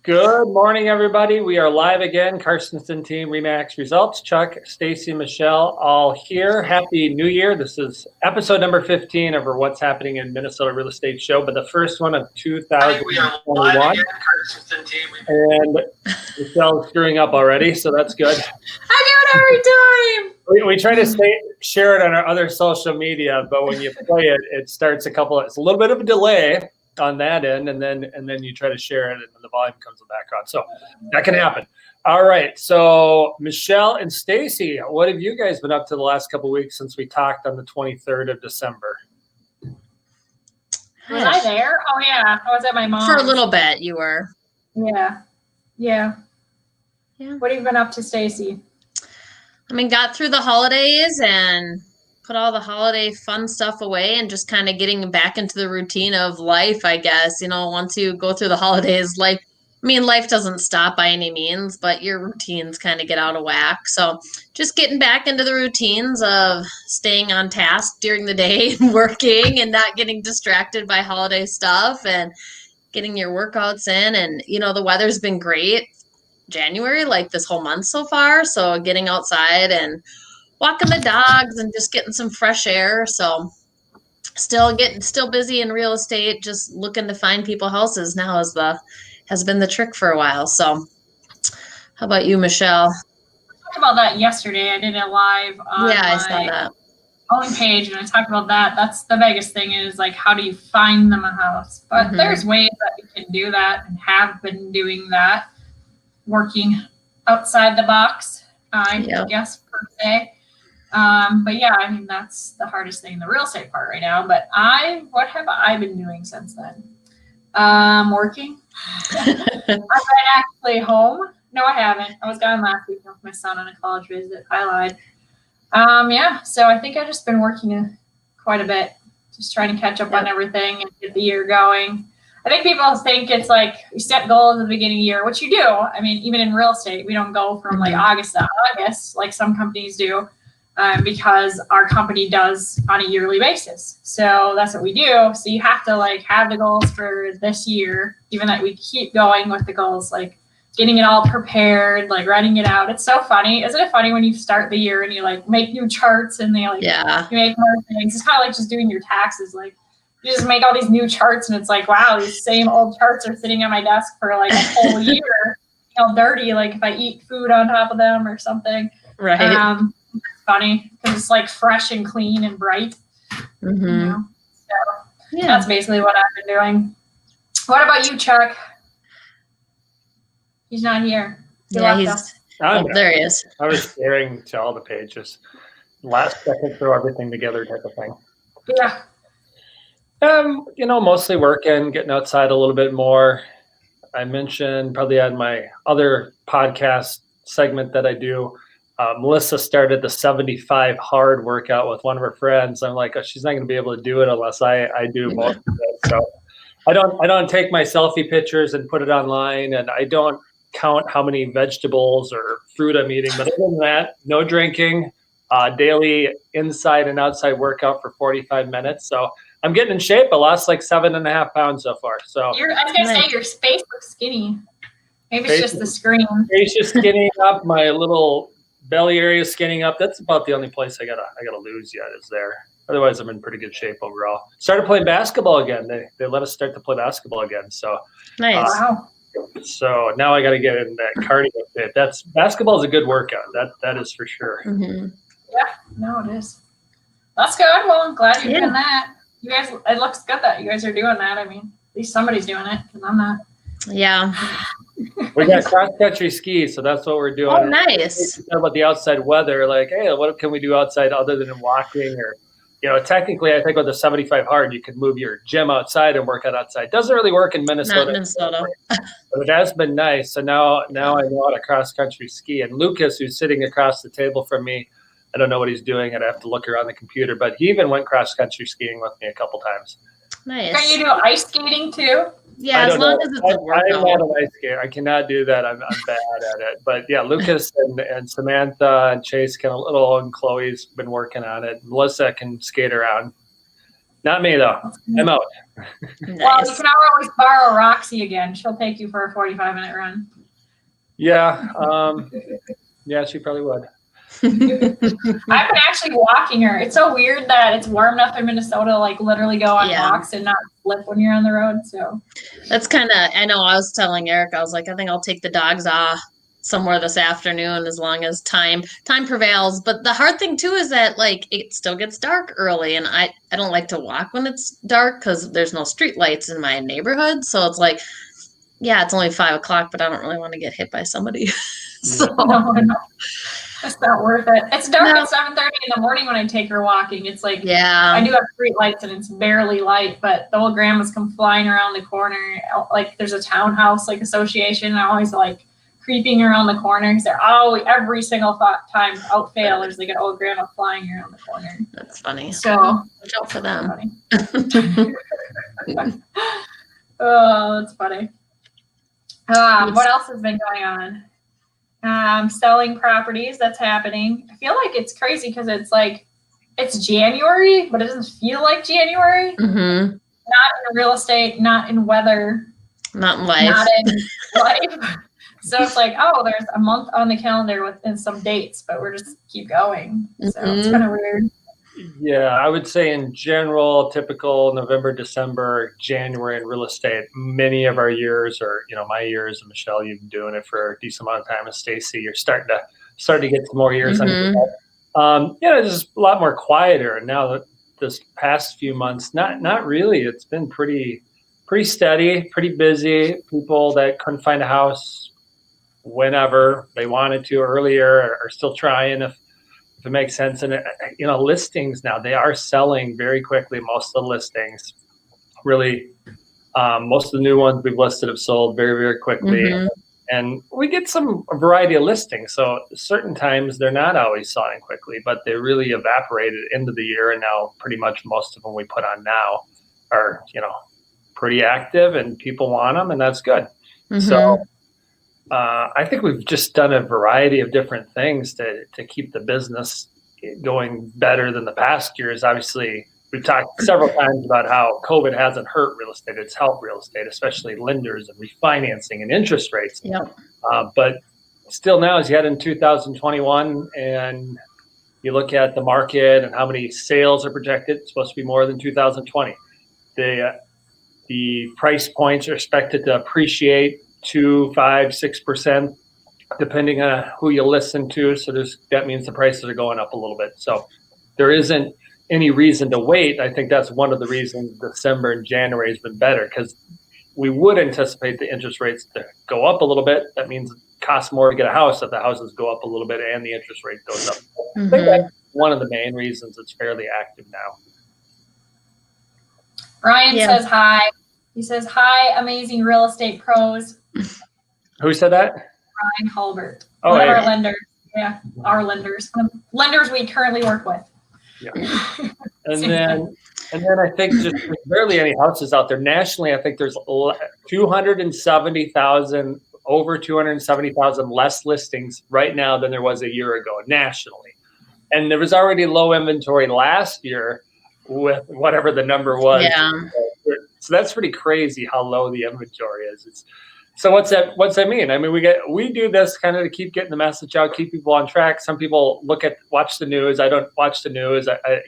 Good morning, everybody. We are live again. Carstensen team, Remax Results. Chuck, Stacy, Michelle, all here. Happy New Year. This is episode number 15 of our What's Happening in Minnesota Real Estate show, but the first one of 2021. And Michelle's screwing up already, so that's good. I do it every time. We try to share it on our other social media, but when you play it, it starts it's a little bit of a delay on that end, and then you try to share it and the volume comes back on. So that can happen. All right. So Michelle and Stacy, what have you guys been up to the last couple of weeks since we talked on the 23rd of December? Was I there? Oh yeah. I was at my mom's. For a little bit you were. Yeah. What have you been up to, Stacy? I mean, got through the holidays and put all the holiday fun stuff away and just kind of getting back into the routine of life, I guess. You know, once you go through the holidays, life doesn't stop by any means, but your routines kind of get out of whack. So just getting back into the routines of staying on task during the day and working and not getting distracted by holiday stuff and getting your workouts in. And, you know, the weather's been great January, like this whole month so far. So getting outside and walking the dogs and just getting some fresh air. So still busy in real estate, just looking to find people houses now has been the trick for a while. So how about you, Michelle? I talked about that yesterday. I did a live on I saw that. Own page, and I talked about that. That's the biggest thing is like, how do you find them a house? But there's ways that you can do that and have been doing that, working outside the box, I guess, per se. But yeah, I mean, that's the hardest thing in the real estate part right now. But what have I been doing since then? Working. I've been actually home. No, I haven't. I was gone last week with my son on a college visit. I lied. So I think I've just been working quite a bit, just trying to catch up on everything and get the year going. I think people think it's like you set goals at the beginning of the year, which you do. I mean, even in real estate, we don't go from like August to August like some companies do. Because our company does on a yearly basis. So that's what we do. So you have to like have the goals for this year, even that we keep going with the goals, like getting it all prepared, like writing it out. It's so funny. Isn't it funny when you start the year and you like make new charts and you make more things? It's kind of like just doing your taxes. Like you just make all these new charts and it's like, wow, these same old charts are sitting on my desk for like a whole year, dirty. Like if I eat food on top of them or something. Right. Funny because it's like fresh and clean and bright. You know? So that's basically what I've been doing. What about you, Chuck? He's not here. There he is. I was staring to all the pages. Last second, throw everything together type of thing. Yeah. Mostly working, getting outside a little bit more. I mentioned probably on my other podcast segment that I do. Melissa started the 75 hard workout with one of her friends. I'm like, she's not going to be able to do it unless I do most of it. So I don't take my selfie pictures and put it online, and I don't count how many vegetables or fruit I'm eating. But other than that, no drinking, daily inside and outside workout for 45 minutes. So I'm getting in shape. I lost like 7.5 pounds so far. So I was going to say your face looks skinny. Maybe it's just the screen. Face is skinning up. My little belly area is skinning up. That's about the only place I gotta lose yet is there. Otherwise, I'm in pretty good shape overall. Started playing basketball again. They let us start to play basketball again. So nice. Wow. So now I got to get in that cardio bit. Basketball is a good workout. That is for sure. Yeah, no, it is. That's good. Well, I'm glad you're doing that. You guys, it looks good that you guys are doing that. I mean, at least somebody's doing it because I'm not. Yeah. We got cross-country ski, so that's what we're doing. Oh, nice. Talk about the outside weather, like, hey, what can we do outside other than walking? Or, technically, I think with the 75 hard, you could move your gym outside and work out outside. Doesn't really work in Minnesota. Not in Minnesota. But it has been nice. So now I know how to cross-country ski. And Lucas, who's sitting across the table from me, I don't know what he's doing. I'd have to look around the computer. But he even went cross-country skiing with me a couple times. Nice. Can you do ice skating too? Yeah, as long as it's a workout. I'm not an ice skater. I cannot do that. I'm bad at it. But yeah, Lucas and Samantha and Chase and Chloe's been working on it. Melissa can skate around. Not me though. I'm out. Nice. Well, you can always borrow Roxy again. She'll take you for a 45-minute run. Yeah. Yeah, she probably would. I've been actually walking her. It's so weird that it's warm enough in Minnesota to like literally go on walks and not slip when you're on the road. So that's kind of, I know I was telling Eric, I was like, I think I'll take the dogs off somewhere this afternoon as long as time prevails. But the hard thing too is that like it still gets dark early, and I don't like to walk when it's dark because there's no street lights in my neighborhood. So it's like, yeah, it's only 5 o'clock, but I don't really want to get hit by somebody. So no. It's not worth it. It's dark at 7:30 in the morning when I take her walking. It's like, I do have street lights and it's barely light, but the old grandmas come flying around the corner. Like there's a townhouse like association. And I'm always like creeping around the corner because they're always, every single time out fail, there's like an old grandma flying around the corner. That's funny. So watch out for them. Oh, that's funny. What else has been going on? Selling properties, that's happening. I feel like it's crazy because it's like, it's January, but it doesn't feel like January. Mm-hmm. Not in real estate, not in weather. Not in life. Not in life. So it's like, oh, there's a month on the calendar within some dates, but we're just keep going. So it's kind of weird. Yeah, I would say in general, typical November, December, January in real estate, many of our years, or my years, and Michelle, you've been doing it for a decent amount of time, and Stacy, you're starting to get some more years under your belt. It's just a lot more quieter. And now that this past few months, not really. It's been pretty steady, pretty busy. People that couldn't find a house whenever they wanted to earlier are still trying if it makes sense. And listings now, they are selling very quickly. Most of the listings, really, most of the new ones we've listed have sold very, very quickly. And we get a variety of listings. So certain times they're not always selling quickly, but they really evaporated into the year. And now pretty much most of them we put on now are, pretty active and people want them, and that's good. So I think we've just done a variety of different things to keep the business going better than the past years. Obviously, we've talked several times about how COVID hasn't hurt real estate. It's helped real estate, especially lenders and refinancing and interest rates. Yep. But still now, as you head in 2021 and you look at the market and how many sales are projected, it's supposed to be more than 2020. The price points are expected to appreciate 2%, 5%, 6%, depending on who you listen to. So that means the prices are going up a little bit. So there isn't any reason to wait. I think that's one of the reasons December and January has been better, because we would anticipate the interest rates to go up a little bit. That means it costs more to get a house if the houses go up a little bit and the interest rate goes up. I think that's one of the main reasons it's fairly active now. Ryan says hi. He says, hi, amazing real estate pros. Who said that? Ryan Hulbert. Oh, one of our lenders. Yeah, our lenders. Lenders we currently work with. Yeah. And then I think just there's barely any houses out there. Nationally, I think there's 270,000, over 270,000 less listings right now than there was a year ago nationally. And there was already low inventory last year with whatever the number was. Yeah. So that's pretty crazy how low the inventory is. So what's that mean? I mean, we do this kind of to keep getting the message out, keep people on track. Some people watch the news. I don't watch the news. I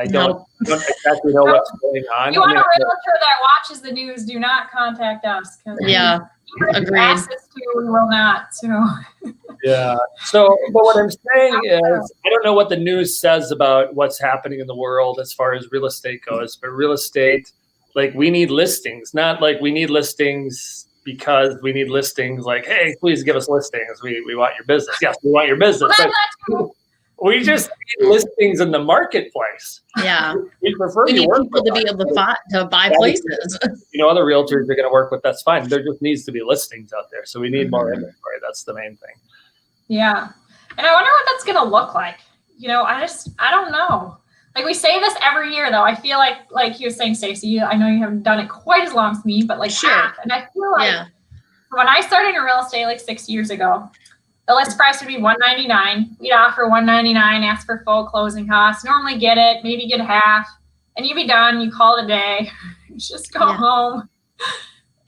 don't exactly know what's going on. You want a realtor that watches the news? Do not contact us. Yeah, agreed. Access to, we will not. So. Yeah. So, but what I'm saying is, I don't know what the news says about what's happening in the world as far as real estate goes. But real estate, like, we need listings, not like we need listings because we need listings. Like, hey, please give us listings. We want your business. Yes, we want your business. But we just need listings in the marketplace. Yeah. We prefer we need people to be able to buy places. Other realtors are going to work with, that's fine. There just needs to be listings out there. So we need more inventory. That's the main thing. Yeah. And I wonder what that's going to look like. I don't know. Like, we say this every year, though. I feel like you were saying, Stacey, I know you haven't done it quite as long as me, but half. And I feel like when I started in real estate like 6 years ago, the list price would be $199. We'd offer $199, ask for full closing costs, normally get it, maybe get half. and you'd be done. You call it a day. Just go home.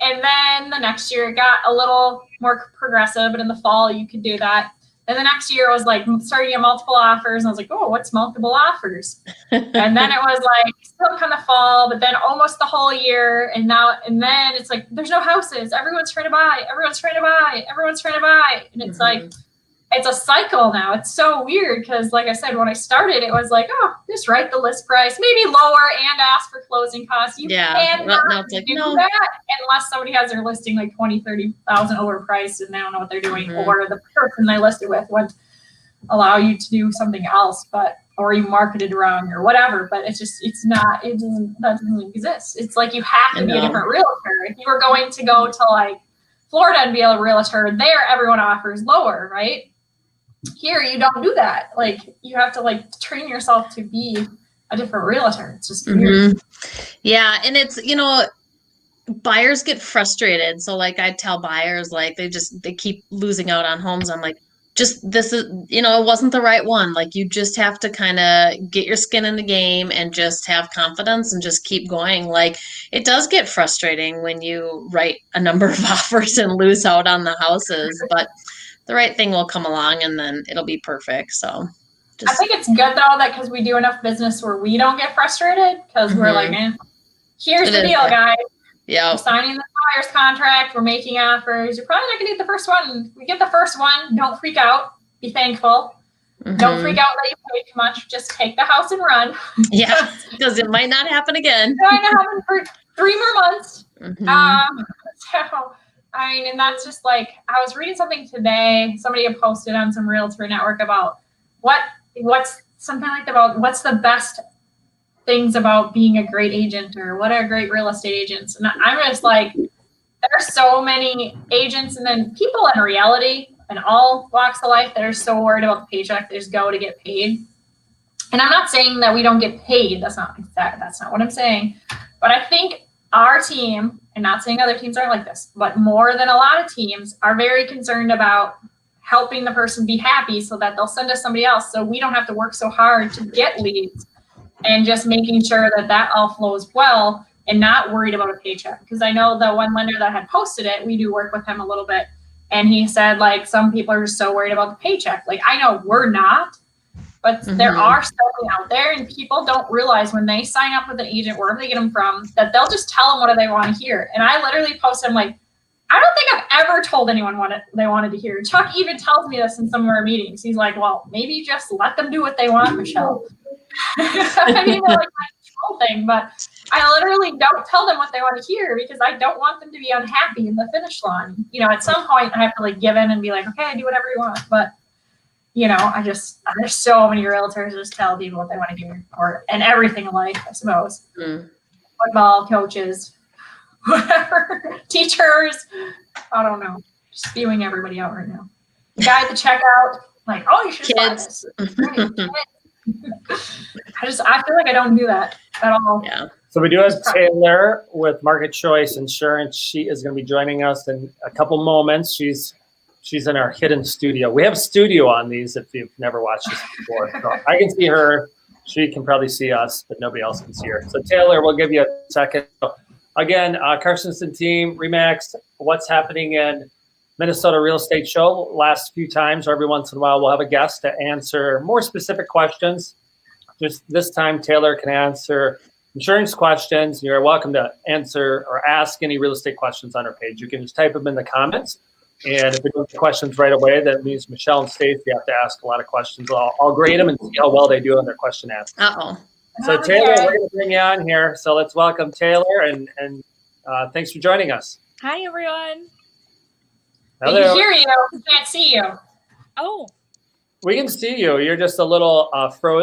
And then the next year it got a little more progressive, but in the fall you could do that. Then the next year it was like starting to get multiple offers. And I was like, oh, what's multiple offers? And then it was like still kind of fall, but then almost the whole year. And then it's like, there's no houses. Everyone's trying to buy. Everyone's trying to buy. Everyone's trying to buy. And it's like, it's a cycle now. It's so weird because, like I said, when I started, it was like, oh, just write the list price, maybe lower and ask for closing costs. You cannot do that unless somebody has their listing like 20, 30,000 overpriced and they don't know what they're doing, or the person they listed with won't allow you to do something else, or you marketed wrong or whatever. But it's just, that doesn't exist. It's like you have to be a different realtor. If you were going to go to like Florida and be a realtor, there everyone offers lower, right? Here, you don't do that. Like, you have to like train yourself to be a different realtor. It's just weird. Yeah. And it's, buyers get frustrated. So like I tell buyers, like they keep losing out on homes. I'm like, this is, it wasn't the right one. Like, you just have to kind of get your skin in the game and just have confidence and just keep going. Like, it does get frustrating when you write a number of offers and lose out on the houses, but the right thing will come along and then it'll be perfect. So I think it's good though, that because we do enough business where we don't get frustrated, because we're like, here's the deal, guys. Yeah. We're signing the buyer's contract. We're making offers. You're probably not going to get the first one. We get the first one. Don't freak out. Be thankful. Don't freak out that you paid too much. Just take the house and run. Yeah, because it might not happen again. It might not happen for 3 more months. And that's just like, I was reading something today. Somebody had posted on some Realtor Network about what's the best things about being a great agent, or what are great real estate agents. And I'm just like, there are so many agents and then people in reality in all walks of life that are so worried about the paycheck, they just go to get paid. And I'm not saying that we don't get paid. That's not what I'm saying. But I think our team, and not saying other teams aren't like this, but more than a lot of teams, are very concerned about helping the person be happy so that they'll send us somebody else, so we don't have to work so hard to get leads, and just making sure that all flows well and not worried about a paycheck. Because I know the one lender that had posted it, we do work with him a little bit. And he said, like, some people are just so worried about the paycheck. Like, I know we're not, but there are stuff out there, and people don't realize when they sign up with an agent, wherever they get them from, that they'll just tell them what they want to hear. And I literally posted, I'm like, I don't think I've ever told anyone what they wanted to hear. Chuck even tells me this in some of our meetings. He's like, well, maybe just let them do what they want, Michelle. I mean, like my control thing, but I literally don't tell them what they want to hear, because I don't want them to be unhappy in the finish line. At some point I have to like give in and be like, okay, do whatever you want. But there's so many realtors just tell people what they want to hear, and everything in life, I suppose. Football coaches, whatever, teachers, I don't know, just spewing everybody out right now. The guy at the checkout, like, oh, you should buy this. I feel like I don't do that at all. Yeah. So we do have Taylor with Market Choice Insurance. She is going to be joining us in a couple moments. She's in our hidden studio. We have studio on these if you've never watched this before. So I can see her. She can probably see us, but nobody else can see her. So Taylor, we'll give you a second. Again, Carstensen team, Remax, what's happening in Minnesota Real Estate Show. Last few times, or every once in a while, we'll have a guest to answer more specific questions. Just this time, Taylor can answer insurance questions. You're welcome to answer or ask any real estate questions on our page. You can just type them in the comments. And if we don't get questions right away, that means Michelle and Stacey have to ask a lot of questions. I'll grade them and see how well they do on their question answer. So Taylor, we're going to bring you on here. So let's welcome Taylor, and thanks for joining us. Hi, everyone. Hello. We can hear you. We can't see you. Oh. We can see you. You're just a little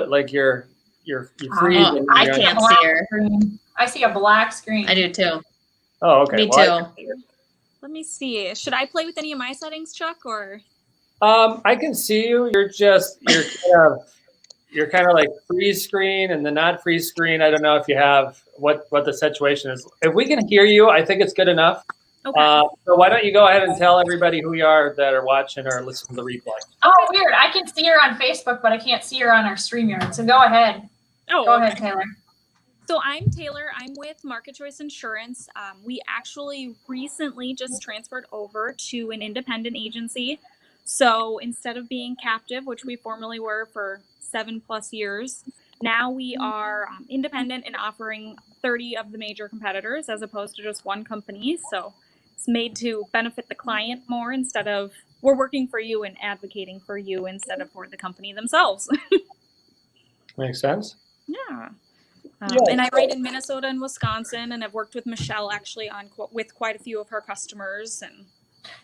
like you're freezing. I can't see her. I see a black screen. I do too. Oh, okay. Me too. Let me see. Should I play with any of my settings, Chuck, or? I can see you. You're kind of like freeze screen and the not freeze screen. I don't know if you have what the situation is. If we can hear you, I think it's good enough. Okay. So why don't you go ahead and tell everybody who you are that are watching or listening to the replay. Oh, weird. I can see her on Facebook, but I can't see her on our StreamYard. So go ahead. Oh, go ahead, Taylor. So I'm Taylor. I'm with Market Choice Insurance. We actually recently just transferred over to an independent agency. So instead of being captive, which we formerly were for 7+ years, now we are independent and offering 30 of the major competitors as opposed to just one company. So it's made to benefit the client more instead of we're working for you and advocating for you instead of for the company themselves. Makes sense. Yeah. And I write in Minnesota and Wisconsin, and I've worked with Michelle actually with quite a few of her customers. And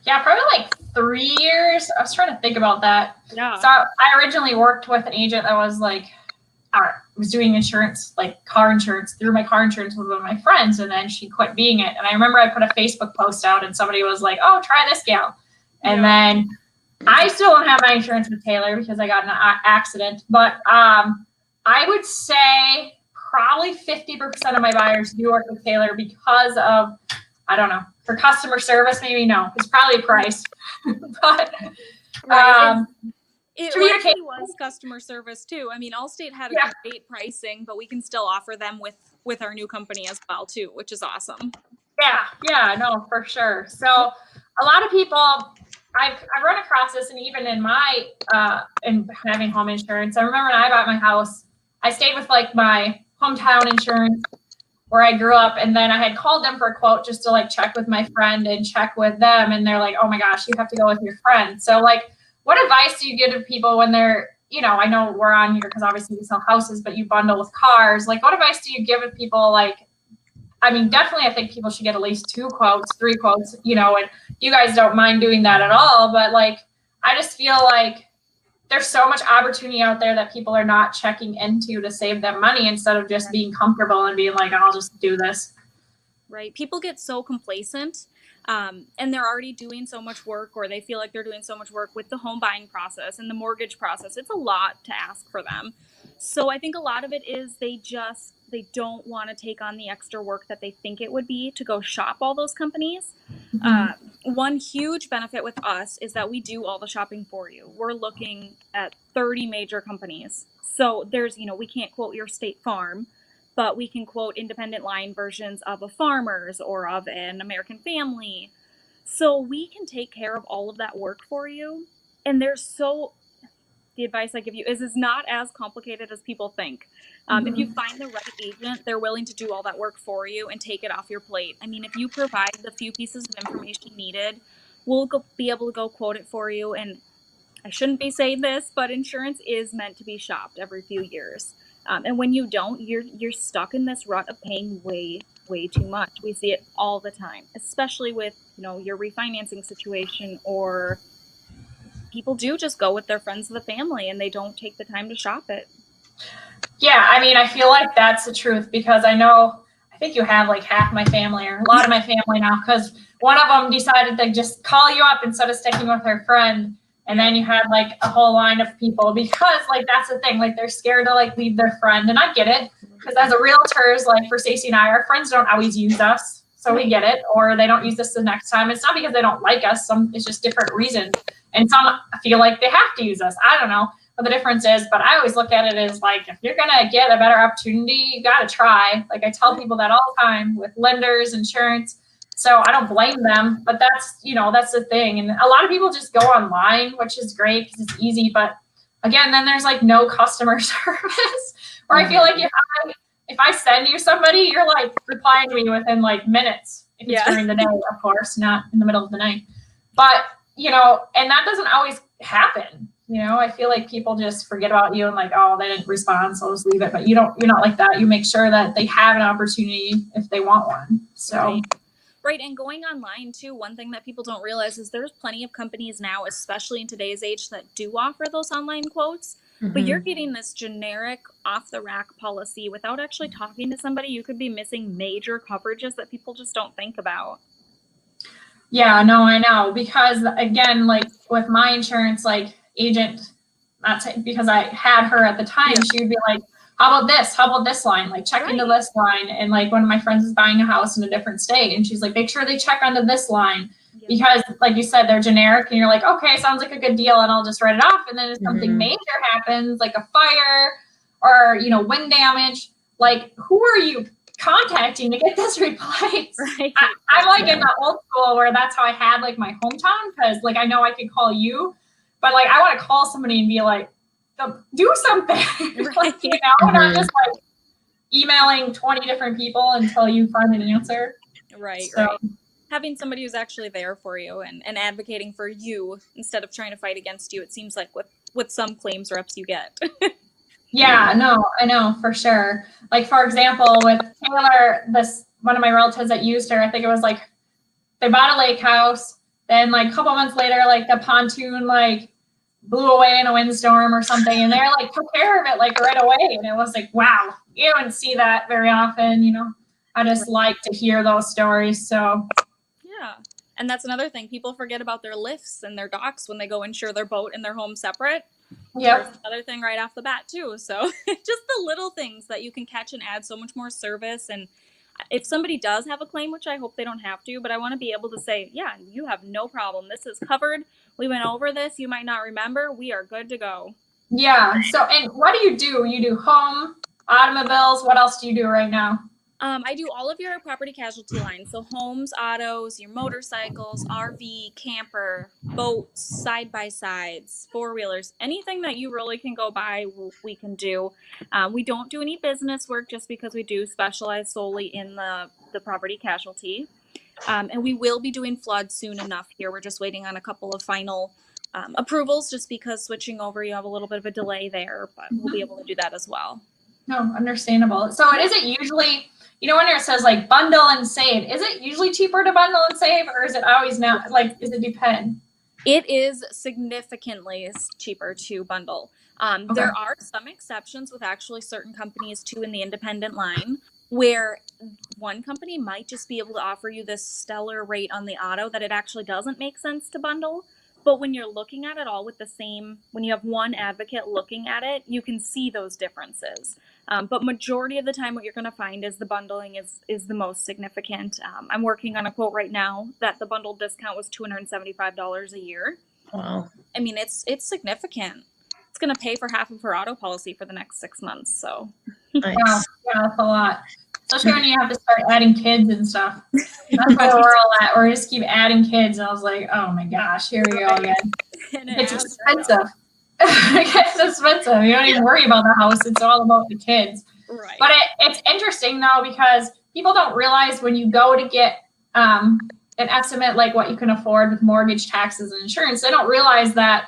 yeah, probably like 3 years. I was trying to think about that. yeah. So I originally worked with an agent that was like, was doing insurance, like car insurance, through my car insurance with one of my friends, and then she quit being it. And I remember I put a Facebook post out, and somebody was like, "Oh, try this gal." And then I still don't have my insurance with Taylor because I got in an accident. But I would say probably 50% of my buyers do work with Taylor because of, I don't know, for customer service, maybe no. It's probably price. But it really was customer service too. I mean, Allstate had a great pricing, but we can still offer them with our new company as well too, which is awesome. Yeah, no, for sure. So a lot of people, I've run across this, and even in my in having home insurance, I remember when I bought my house, I stayed with like my hometown insurance where I grew up, and then I had called them for a quote just to like check with my friend and check with them, and they're like, "Oh my gosh, you have to go with your friend." So like, what advice do you give to people when they're, you know, I know we're on here because obviously we sell houses, but you bundle with cars. Like, what advice do you give to people? Like, I mean, definitely I think people should get at least 2 quotes, 3 quotes, you know, and you guys don't mind doing that at all. But like, I just feel like there's so much opportunity out there that people are not checking into to save them money instead of just being comfortable and being like, I'll just do this. Right. People get so complacent. And they're already doing so much work, or they feel like they're doing so much work with the home buying process and the mortgage process. It's a lot to ask for them. So I think a lot of it is they don't want to take on the extra work that they think it would be to go shop all those companies. One huge benefit with us is that we do all the shopping for you. We're looking at 30 major companies. So there's, we can't quote your State Farm, but we can quote independent line versions of a Farmers or of an American Family. So we can take care of all of that work for you. And the advice I give you is not as complicated as people think. If you find the right agent, they're willing to do all that work for you and take it off your plate. I mean, if you provide the few pieces of information needed, we'll be able to go quote it for you. And I shouldn't be saying this, but insurance is meant to be shopped every few years. And when you don't, you're stuck in this rut of paying way, way too much. We see it all the time, especially with, your refinancing situation, or people do just go with their friends of the family and they don't take the time to shop it. Yeah, I mean, I feel like that's the truth because I think you have like half my family or a lot of my family now, because one of them decided to just call you up instead of sticking with her friend. And then you had like a whole line of people because like, that's the thing, like they're scared to like leave their friend. And I get it, because as a realtors, like for Stacey and I, our friends don't always use us. So we get it, or they don't use us the next time. It's not because they don't like us. It's just different reasons. And some feel like they have to use us. I don't know what the difference is, but I always look at it as like, if you're going to get a better opportunity, you got to try. Like I tell people that all the time with lenders, insurance. So I don't blame them, but that's the thing. And a lot of people just go online, which is great because it's easy. But again, then there's like no customer service, where I feel like if I send you somebody, you're like replying to me within like minutes. If it's during the day, of course, not in the middle of the night. But, and that doesn't always happen. I feel like people just forget about you and like, oh, they didn't respond, so I'll just leave it. But you're not like that. You make sure that they have an opportunity if they want one. So. Right. And going online too, one thing that people don't realize is there's plenty of companies now, especially in today's age, that do offer those online quotes, but you're getting this generic off the rack policy without actually talking to somebody. You could be missing major coverages that people just don't think about. Yeah, no, I know. Because again, like with my insurance, like agent, because I had her at the time, she would be like, how about this? How about this line? Like check into this line. And like one of my friends is buying a house in a different state, and she's like, make sure they check onto this line, because like you said, they're generic, and you're like, okay, sounds like a good deal, and I'll just write it off. And then if something major happens, like a fire or, wind damage, like, who are you contacting to get this replaced? Right. I'm like in the old school where that's how I had like my hometown, because like I know I could call you, but like I want to call somebody and be like, do something. Like, you know, not just like emailing 20 different people until you find an answer. Right, So, right. Having somebody who's actually there for you and advocating for you instead of trying to fight against you, it seems like with some claims reps you get. yeah, no, I know for sure. Like, for example, with Taylor, one of my relatives that used her, I think it was like they bought a lake house. Then like a couple months later, like the pontoon like blew away in a windstorm or something, and they're like took care of it like right away. And it was like, wow, you don't see that very often, you know. I just like to hear those stories. So yeah. And that's another thing. People forget about their lifts and their docks when they go insure their boat and their home separate. yep. There's another thing right off the bat too. So just the little things that you can catch and add so much more service. And if somebody does have a claim, which I hope they don't have to, but I want to be able to say, yeah, you have no problem. This is covered. We went over this. You might not remember. We are good to go. Yeah. So, and what do? You do home, automobiles. What else do you do right now? I do all of your property casualty lines. So homes, autos, your motorcycles, RV, camper, boats, side-by-sides, four-wheelers, anything that you really can go buy, we can do. We don't do any business work just because we do specialize solely in the property casualty. And we will be doing flood soon enough here. We're just waiting on a couple of final approvals just because switching over, you have a little bit of a delay there, but we'll be able to do that as well. No, understandable. So it isn't usually, you know, when it says like bundle and save, is it usually cheaper to bundle and save, or is it always not? Like, does it depend? It is significantly cheaper to bundle. There are some exceptions with actually certain companies too in the independent line where one company might just be able to offer you this stellar rate on the auto that it actually doesn't make sense to bundle. But when you're looking at it all with the same, when you have one advocate looking at it, you can see those differences. But majority of the time, what you're going to find is the bundling is the most significant. I'm working on a quote right now that the bundle discount was $275 a year. Wow. I mean, it's significant. It's going to pay for half of her auto policy for the next 6 months. So, Nice. Wow, yeah, that's a lot. Especially when you have to start adding kids and stuff. That's where we're all at. We're just keep adding kids, and I was like, oh my gosh, here we go again. It's expensive. It gets expensive. You don't even worry about the house. It's all about the kids. Right. But it's interesting though, because people don't realize when you go to get an estimate like what you can afford with mortgage, taxes, and insurance, they don't realize that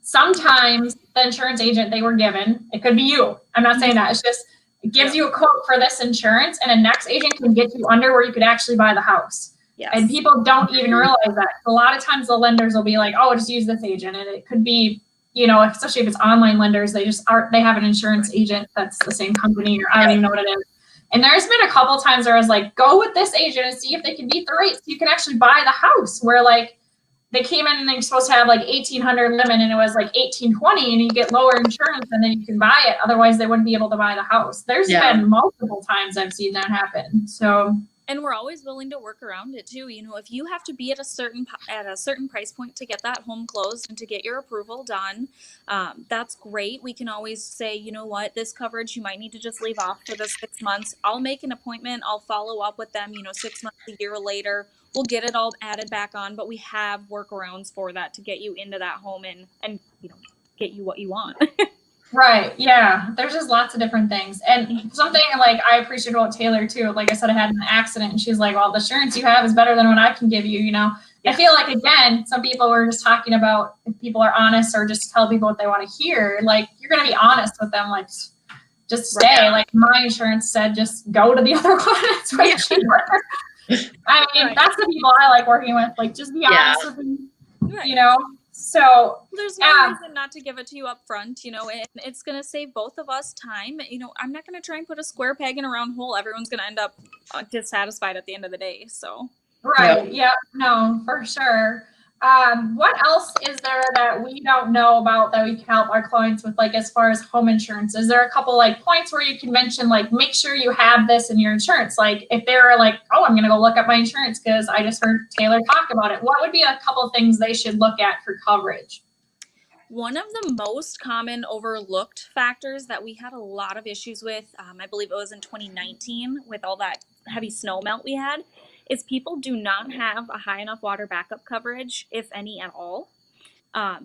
sometimes the insurance agent they were given, it could be you. I'm not saying that. It's just it gives you a quote for this insurance, and a next agent can get you under where you could actually buy the house. Yes. And people don't even realize that. A lot of times the lenders will be like, oh, just use this agent. And it could be, you know, especially if it's online lenders, they have an insurance agent that's the same company, or I don't even know what it is. And there's been a couple times where I was like, go with this agent and see if they can beat the rates. So you can actually buy the house, where like they came in and they're supposed to have like 1,800 limit, and it was like 1,820, and you get lower insurance and then you can buy it. Otherwise they wouldn't be able to buy the house. There's been multiple times I've seen that happen. So, and we're always willing to work around it too. You know, if you have to be at a certain price point to get that home closed and to get your approval done, that's great. We can always say, you know what, this coverage you might need to just leave off for the 6 months. I'll make an appointment. I'll follow up with them, you know, 6 months, a year later. We'll get it all added back on, but we have workarounds for that to get you into that home and you know, get you what you want. right. Yeah. There's just lots of different things. And something like I appreciate about Taylor too. Like I said, I had an accident, and she's like, well, the insurance you have is better than what I can give you, you know? Yeah. I feel like, again, some people were just talking about if people are honest or just tell people what they want to hear. Like, you're going to be honest with them. Like, just stay. Right. Like my insurance said, just go to the other one. It's way cheaper. I mean, that's the people I like working with. Like, just be honest with them, you know? So there's no reason not to give it to you up front, you know, and it's going to save both of us time. You know, I'm not going to try and put a square peg in a round hole. Everyone's going to end up dissatisfied at the end of the day. So. Right. Yeah. No, for sure. What else is there that we don't know about that we can help our clients with, like, as far as home insurance? Is there a couple like points where you can mention, like, make sure you have this in your insurance? Like if they're like, oh, I'm going to go look up my insurance because I just heard Taylor talk about it. What would be a couple things they should look at for coverage? One of the most common overlooked factors that we had a lot of issues with, I believe it was in 2019 with all that heavy snow melt we had, is people do not have a high enough water backup coverage, if any at all.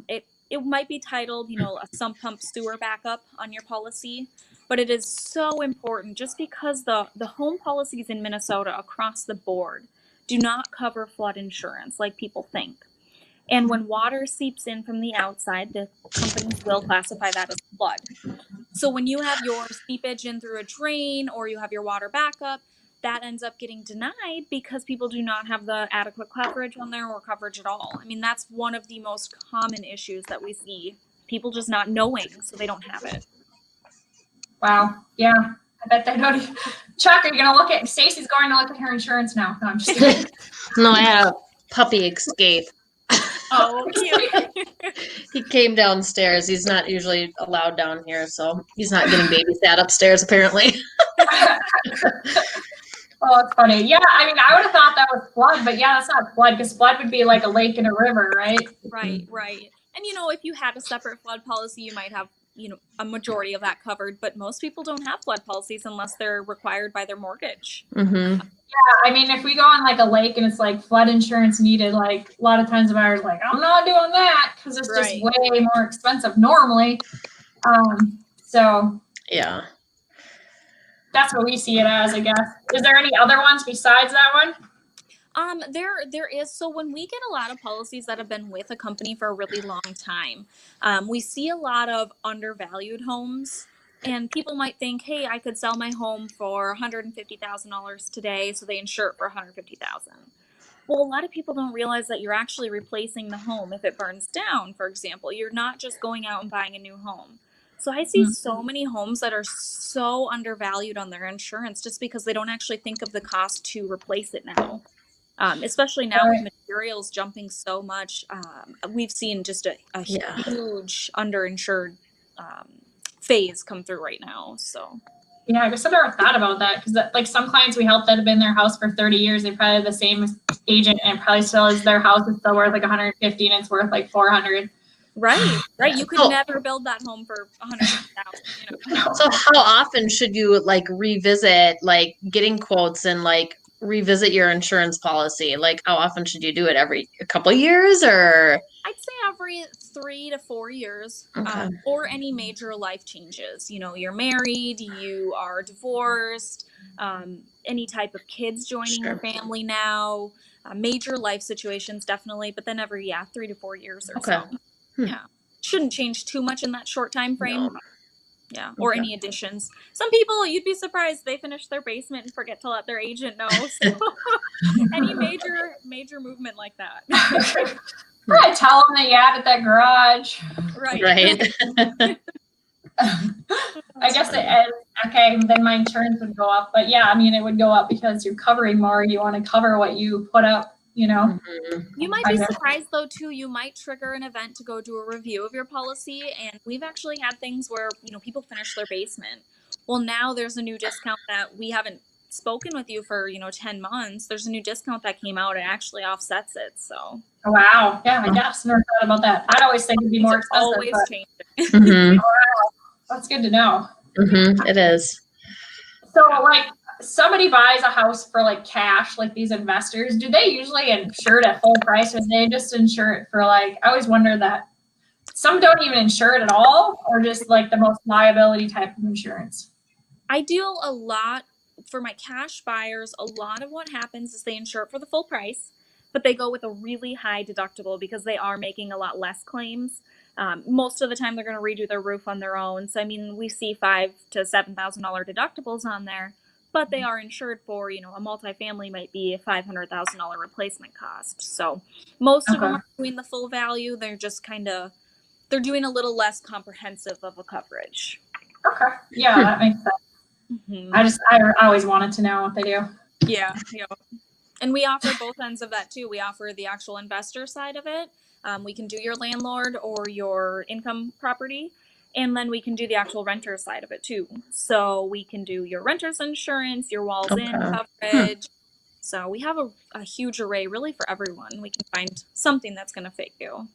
It might be titled, a sump pump sewer backup on your policy, but it is so important just because the home policies in Minnesota across the board do not cover flood insurance like people think. And when water seeps in from the outside, the companies will classify that as flood. So when you have your seepage in through a drain or you have your water backup, that ends up getting denied because people do not have the adequate coverage on there or coverage at all. I mean, that's one of the most common issues that we see. People just not knowing, so they don't have it. Wow. Yeah. I bet they don't. Chuck, are you going to look at, Stacy's going to look at her insurance now. No, I'm just kidding. No, I had a puppy escape. Oh, cute. He came downstairs. He's not usually allowed down here, so he's not getting babysat upstairs apparently. Oh, it's funny. Yeah, I mean, I would have thought that was flood, but yeah, that's not flood because flood would be like a lake and a river, right? Right. And, if you had a separate flood policy, you might have, a majority of that covered, but most people don't have flood policies unless they're required by their mortgage. Mm-hmm. Yeah, I mean, if we go on like a lake and it's like flood insurance needed, like a lot of times the buyer's like, I'm not doing that because it's just way more expensive normally. So yeah. That's what we see it as, I guess. Is there any other ones besides that one? There is. So when we get a lot of policies that have been with a company for a really long time, we see a lot of undervalued homes, and people might think, hey, I could sell my home for $150,000 today, so they insure it for $150,000. Well, a lot of people don't realize that you're actually replacing the home if it burns down, for example. You're not just going out and buying a new home. So I see so many homes that are so undervalued on their insurance just because they don't actually think of the cost to replace it now. Especially now with materials jumping so much, we've seen just a huge underinsured phase come through right now. So yeah, I guess I never thought about that because like some clients we helped that have been in their house for 30 years, they probably have the same agent and probably still is their house is still worth like 150 and it's worth like 400. Right. You could never build that home for 150,000. So how often should you revisit getting quotes and revisit your insurance policy? How often should you do it? Every a couple of years, or I'd say every 3 to 4 years. Okay. Or any major life changes. You're married, you are divorced, any type of kids joining your family now, major life situations definitely, but then every 3 to 4 years or so. Yeah. Shouldn't change too much in that short time frame. No. Yeah. Or any additions. Some people, you'd be surprised, they finish their basement and forget to let their agent know. So any major movement like that. I tell them that you added that garage. Right. I guess it is. Okay, then my insurance would go up. But yeah, I mean, it would go up because you're covering more. You want to cover what you put up. Mm-hmm. You might be surprised though too. You might trigger an event to go do a review of your policy, and we've actually had things where people finish their basement. Well, now there's a new discount that we haven't spoken with you for 10 months. There's a new discount that came out. It actually offsets it. So wow, yeah, I guess never thought about that. I'd always think it'd be more expensive. Always changing. Mm-hmm. Wow, that's good to know. Mm-hmm. It is. So somebody buys a house for cash, these investors, do they usually insure it at full price or do they just insure it for I always wonder that some don't even insure it at all or just the most liability type of insurance? I do a lot for my cash buyers. A lot of what happens is they insure it for the full price, but they go with a really high deductible because they are making a lot less claims. Most of the time they're going to redo their roof on their own. So, I mean, we see $5,000 to $7,000 deductibles on there. But they are insured for, a multifamily might be a $500,000 replacement cost. So most of them are doing the full value. They're just they're doing a little less comprehensive of a coverage. Okay. Yeah, that makes sense. Mm-hmm. I always wanted to know what they do. Yeah. And we offer both ends of that too. We offer the actual investor side of it. We can do your landlord or your income property. And then we can do the actual renter side of it too. So we can do your renter's insurance, your walls in coverage. So we have a huge array really for everyone. We can find something that's going to fit you.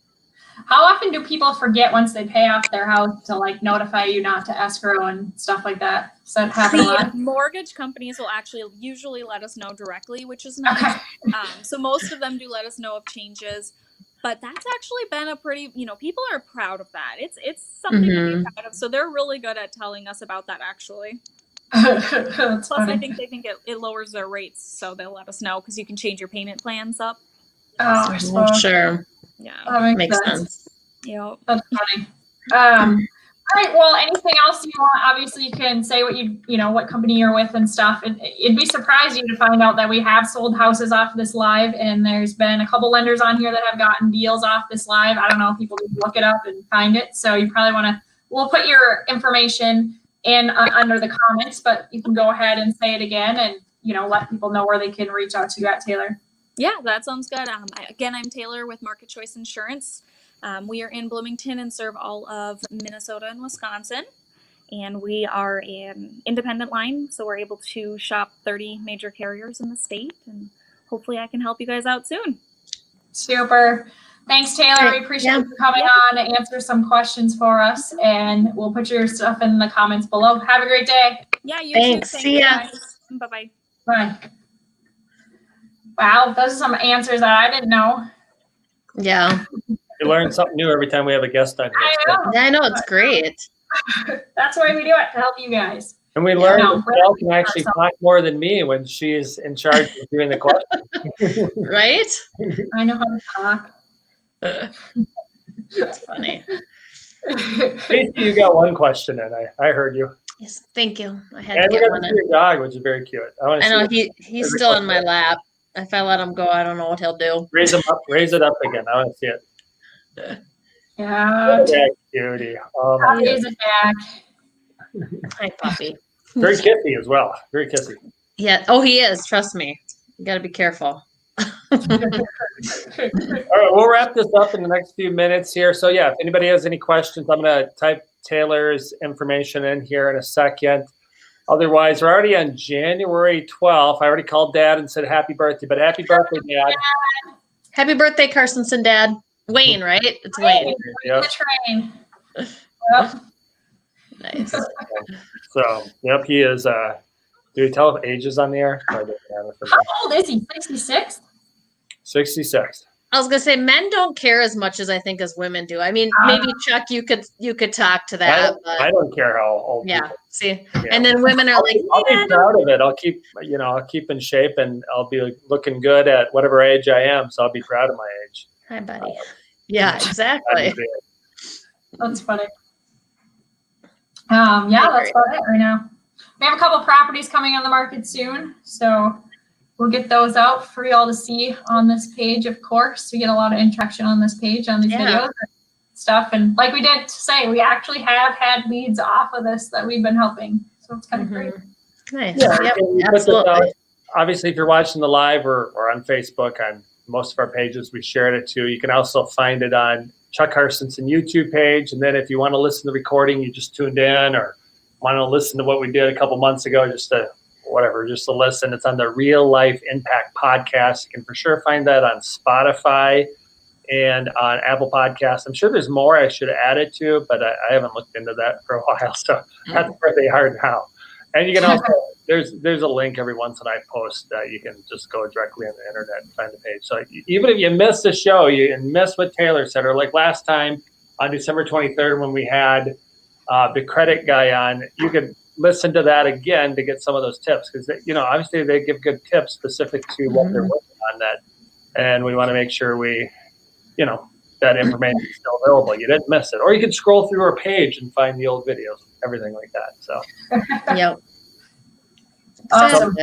How often do people forget once they pay off their house to like notify you not to escrow and stuff like that? Does that happen a lot? Mortgage companies will actually usually let us know directly, which is nice. Okay. So most of them do let us know of changes, but that's actually been a pretty, people are proud of that. It's something to be proud of. So they're really good at telling us about that actually. Plus, funny. I think they think it lowers their rates, so they'll let us know because you can change your payment plans up. Oh, so, sure. Yeah, that makes sense. Yeah, that's funny. All right. Well, anything else you want? Obviously, you can say what what company you're with and stuff. It'd be surprising to find out that we have sold houses off this live, and there's been a couple lenders on here that have gotten deals off this live. I don't know if people can look it up and find it. So you probably want to. We'll put your information in under the comments, but you can go ahead and say it again, and let people know where they can reach out to you at, Taylor. Yeah, that sounds good. Again, I'm Taylor with Market Choice Insurance. We are in Bloomington and serve all of Minnesota and Wisconsin. And we are an independent line, so we're able to shop 30 major carriers in the state. And hopefully I can help you guys out soon. Super. Thanks, Taylor. We appreciate you coming on to answer some questions for us. And we'll put your stuff in the comments below. Have a great day. Yeah, you Thanks. too. See ya. Bye-bye. Bye. Wow, those are some answers that I didn't know. Yeah. You learn something new every time we have a guest on here. I know, it's great. That's why we do it, to help you guys. And we learned that Michelle can actually talk more than me when she's in charge of doing the questions. Right? I know how to talk. That's funny. Casey, you got one question in. I heard you. Yes, thank you. I had and to we get got one to in. see your dog, which is very cute. I know he's still in my lap. If I let him go, I don't know what he'll do. Raise him up. Raise it up again. I want to see it. Yeah. Cutie. He's a Jack. Hi, puppy. Very kissy as well. Very kissy. Yeah. Oh, he is. Trust me. You got to be careful. All right, we'll wrap this up in the next few minutes here. So yeah, if anybody has any questions, I'm going to type Taylor's information in here in a second. Otherwise, we're already on January 12th. I already called Dad and said happy birthday, but happy birthday, Dad. Happy birthday, Carstensen, Dad. Wayne, right? It's Wayne. Yep. The train. Yep. Nice. So, yep, he is. Do we tell ages on the air? How old is he? 66? 66. I was gonna say men don't care as much as I think as women do. I mean, maybe Chuck, you could talk to that. I don't care how old. Yeah. People. See, yeah. And then women are like, I'll be proud of it. I'll keep in shape, and I'll be looking good at whatever age I am. So I'll be proud of my age. Hi, buddy. Yeah, exactly. That's funny. Yeah, that's about it right now. We have a couple properties coming on the market soon, so we'll get those out for y'all to see on this page, of course. We get a lot of interaction on this page, on these videos and stuff. And like we did say, we actually have had leads off of this that we've been helping. So it's kind of great. Nice. Yeah, yep, absolutely. Obviously, if you're watching the live or on Facebook, on most of our pages, we shared it too. You can also find it on Chuck Carstensen YouTube page. And then if you want to listen to the recording, you just tuned in, or want to listen to what we did a couple months ago, just to listen. It's on the Real Life Impact podcast. You can for sure find that on Spotify and on Apple Podcasts. I'm sure there's more I should have added to, but I haven't looked into that for a while. So that's where they are now. And you can also, there's a link every once in a while I post that you can just go directly on the internet and find the page. So even if you miss the show, you miss what Taylor said, or like last time on December 23rd when we had the credit guy on, you could listen to that again to get some of those tips, because obviously they give good tips specific to what they're working on, that, and we want to make sure that information is still available. You didn't miss it, or you can scroll through our page and find the old videos, everything like that. So yep. Awesome.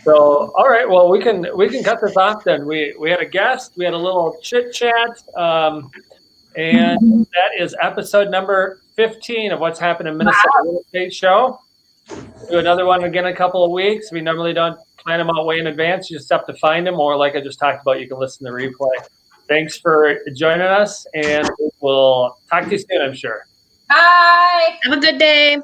So all right, well we can cut this off then. We had a guest, we had a little chit chat, and that is episode number 15 of What's Happened in Minnesota Real Estate Show. We'll do another one again in a couple of weeks. We normally don't plan them out way in advance. You just have to find them, or like I just talked about, you can listen to the replay. Thanks for joining us, and we'll talk to you soon, I'm sure. Bye. Have a good day.